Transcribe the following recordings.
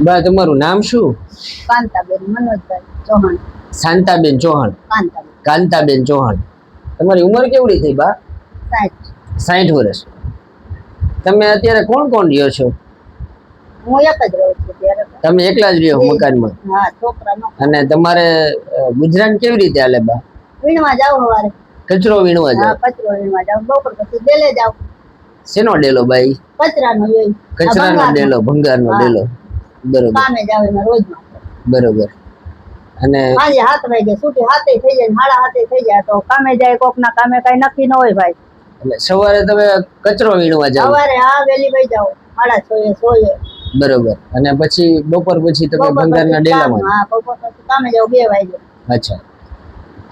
બા તમારું નામ શું? કાંતાબેન મનોજભાઈ ચૌહાણ. શાંતાબેન ચૌહાણ. કાંતાબેન ચૌહાણ. તમારી ઉંમર કેવડી થઈ બા? 60 વર્ષ. તમે અત્યારે કોણ કોણ રહ્યો છો? હું એક જ રહું છું ત્યારે. તમે એકલા જ રહ્યો મકાનમાં? હા, છોકરા નો. અને તમારે ગુજરાન કેવી રીતે હાલે બા? વીણવા જાવ સવારે. કચરો વીણવા જાવ? હા, કચરો વીણવા જાવ. બપોર પછી ડેલે જાવ. શેનો ડેલો બાઈ? કચરાનો હોય. કચરાનો ડેલો, ભંગારનો ડેલો. બરોબર. કામે જાવ એમાં રોજમાં. બરોબર. અને આજે 7 વાગે છૂટી 7 થઈ જાય, 7:30 થઈ જાય તો કામે જાય. કોક ના કામે કઈ નક્કી ન હોય ભાઈ. એટલે સવારે તમે કચરો વીણવા જાવ? સવારે હા વેલી વઈ જાવ 6:30. બરોબર. અને પછી બપોર પછી તમે ભંગારના ડેલામાં? હા, બપોર પછી કામે જાવ 2 વાગે. અચ્છા.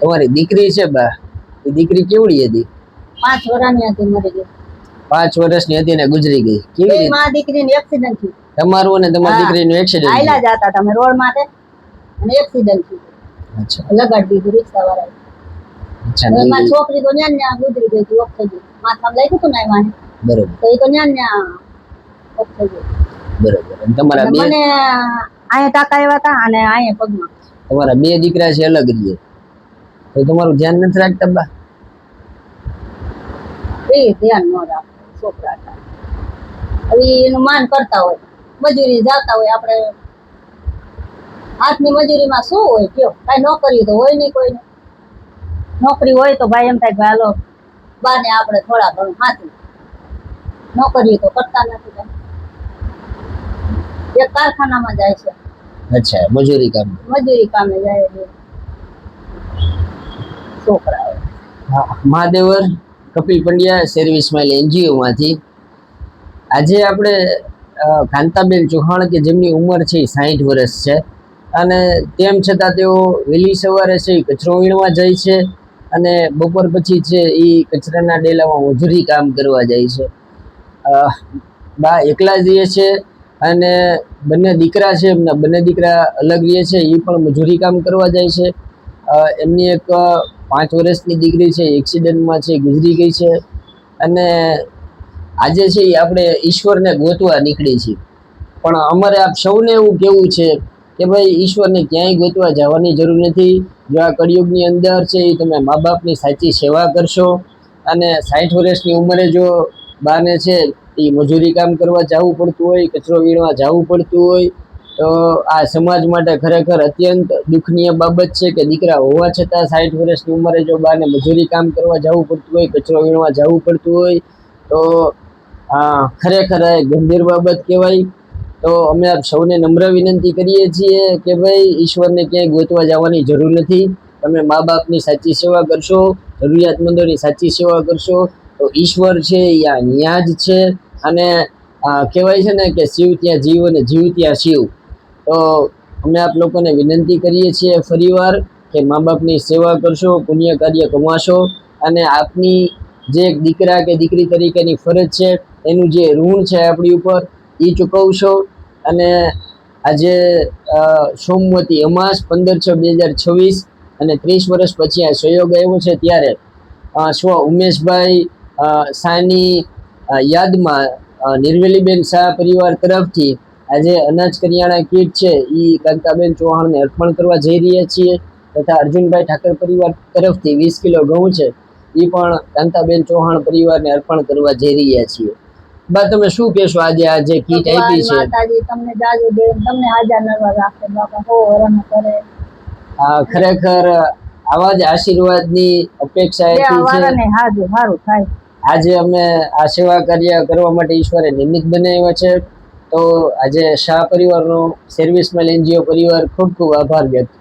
તમારી દીકરી છે બા, એ દીકરી કેવડી હતી? 5 વર્ષની હતી, મરી ગઈ. 5 વર્ષની હતી ને ગુજરી ગઈ. કેવી રીતે? માં દીકરીની એક્સિડન્ટ થયું. તમારું અને તમારી દીકરીનું એક્સિડન્ટ? આયલા જતા તમે રોડ માથે અને એક્સિડન્ટ થયું. અચ્છા. લગાડી દીધું રિક્ષા વાળાએ. અચ્છા. મારી છોકરી તો ન્યા ગુજરી ગઈ હતી, ઓફ થઈ ગઈ. માથામાં લાગ્યું હતું ને એમાં. બરોબર. તો એ તો ન્યા ઓફ થઈ ગઈ. બરોબર. અને તમારા બે? મને અહીંયા ટાકા આવ્યા હતા અને અહીંયા પગમાં. તમારા 2 દીકરા છે, અલગ રહીએ તો તમારું ધ્યાન નથી રાખતા બા? એ ધ્યાન ન રાખે છોકરા. હવે એનું માન કરતા હોય, મજૂરી જતા હોય. આપણે હાથની મજૂરીમાં શું હોય કયો? કઈ નોકરી તો હોય નહીં કોઈને. નોકરી હોય તો ભાઈ એમ થાય કે હાલો બાને આપણે થોડા ઘણું હાથું. નોકરી તો કરતા નથી કઈ. એક કારખાનામાં જાય છે. અચ્છા, મજૂરી કામે જાય છોકરા. હા. મહાદેવર Kapil Pandya service smile NGO માંથી આજે આપણે કાંતાબેન ચૌહાણ કે જેમની ઉંમર છે 60 વર્ષ છે અને તેમ છતાં તેઓ વહેલી સવારે છે કચરો વીણવા જાય છે અને બપોર પછી છે એ કચરાના ડેલામાં મજૂરી કામ કરવા જાય છે. બા એકલા જ રહે છે અને બંને દીકરા છે, એમના બંને દીકરા અલગ રહે છે, એ પણ મજૂરી કામ કરવા જાય છે. એમની એક 5 વર્ષની દીકરી છે, એક્સિડન્ટમાં છે, ગુજરી ગઈ છે. અને આજે છે આપણે ઈશ્વરને ગોતવા નીકળી છીએ, પણ અમારે આપ સૌને એવું કહેવું છે કે ભાઈ ઈશ્વરને ક્યાંય ગોતવા જવાની જરૂર નથી. જો આ કળિયુગની અંદર છે એ તમે મા બાપની સાચી સેવા કરશો અને 60 વર્ષની ઉંમરે જો બાને છે એ મજૂરી કામ કરવા જવું પડતું હોય, કચરો વીણવા જવું પડતું હોય તો આ સમાજ માટે ખરેખર અત્યંત દુઃખનીય બાબત છે કે દીકરા હોવા છતાં 60 વર્ષની ઉંમરે જો બાને મજૂરી કામ કરવા જવું પડતું હોય, કચરો વીણવા જવું પડતું હોય તો ખરેખર ગંભીર બાબત કહેવાય. તો અમે આપ સૌને નમ્ર વિનંતી કરીએ છીએ કે ભાઈ ઈશ્વરને ક્યાંય ગોતવા જવાની જરૂર નથી. તમે મા બાપની સાચી સેવા કરશો, જરૂરિયાતમંદોની સાચી સેવા કરશો તો ઈશ્વર છે ત્યાં જ છે. અને કહેવાય છે ને કે શિવ ત્યાં જીવ અને જીવ ત્યાં શિવ. તો અમે આપ લોકોને વિનંતી કરીએ છીએ ફરીવાર કે મા બાપની સેવા કરશો, પુણ્ય કાર્ય કમાશો અને આપની જે દીકરા કે દીકરી તરીકેની ફરજ છે એનું જે ઋણ છે આપણી ઉપર એ ચૂકવશો. અને આજે સોમવતી અમાસ 15/6/2026 અને 30 વર્ષ પછી આ સંયોગ આવ્યો છે ત્યારે સ્વ ઉમેશભાઈ શાહની યાદમાં નિર્વેલીબેન શાહ પરિવાર તરફથી આજે અનાજ કરિયાણા કીટ છે એ કાંતાબેન ચૌહાણને અર્પણ કરવા જઈ રહ્યા છીએ. તથા અર્જુનભાઈ ઠાકર પરિવાર તરફથી 20 કિલો ઘઉં છે એ પણ કાંતાબેન ચૌહાણ પરિવારને અર્પણ કરવા જઈ રહ્યા છીએ. બા તમે શું કહેશો આજે આ જે કીટ આપી છે? માતાજી તમને જાજુ દે, તમને હાજર નરવા રાખે બાપા, હો હરણ કરે. ખરેખર આવા જ આશીર્વાદની અપેક્ષા છે. સારું થાય. આજે અમે આ સેવા કાર્ય કરવા માટે ઈશ્વરે નિમિત્ત બનાવ્યા છે. તો આજે શાહ પરિવારનો સર્વિસ સ્માઇલ NGO પરિવાર ખૂબ ખૂબ આભાર વ્યક્ત